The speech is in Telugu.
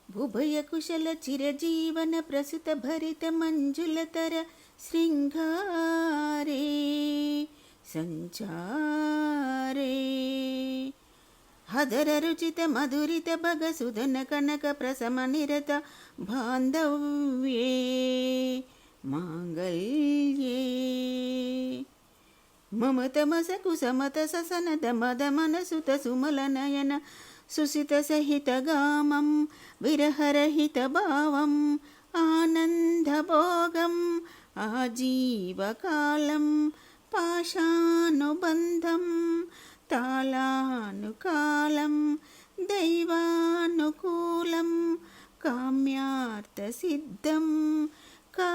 ఉభయ కుశల చిరజీవన ప్రసుత భరిత మంజులతర శృంగారే సంచారే హదర రుచిత మధురిత భగ సుధన కనక ప్రసమ నిరత బాంధవ్యే మాంగళ్యే మమతమస కుసమత ససనత మద మనసుత సుమల నయన సుసిత సహిత గామం విరహరహిత భావం ఆనందభోగం ఆజీవకాలం పాశానుబంధం తాళానుకాలం దైవానుకూలం కామ్యార్థసిద్ధం కా